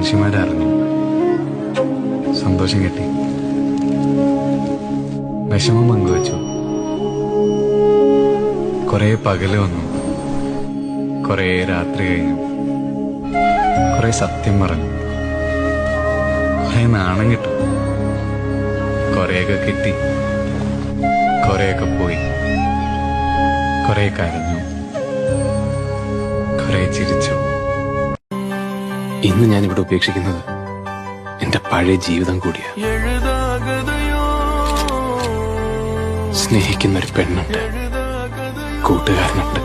മാഷിമാരറിഞ്ഞു. സന്തോഷം കിട്ടി. വിഷമം പങ്കുവച്ചു. കുറെ പകല് വന്നു, കുറെ രാത്രി കഴിഞ്ഞു, കുറെ സത്യം പറഞ്ഞു, കുറെ നാണം കിട്ടും. കുറെയൊക്കെ കിട്ടി, കുറെയൊക്കെ പോയി, കുറെ കരഞ്ഞു, കുറെ ചിരിച്ചു. ഇന്ന് ഞാനിവിടെ ഉപേക്ഷിക്കുന്നത് എന്റെ പഴയ ജീവിതം കൂടിയാ. സ്നേഹിക്കുന്നൊരു പെണ്ണുണ്ട്, കൂട്ടുകാരനുണ്ട്,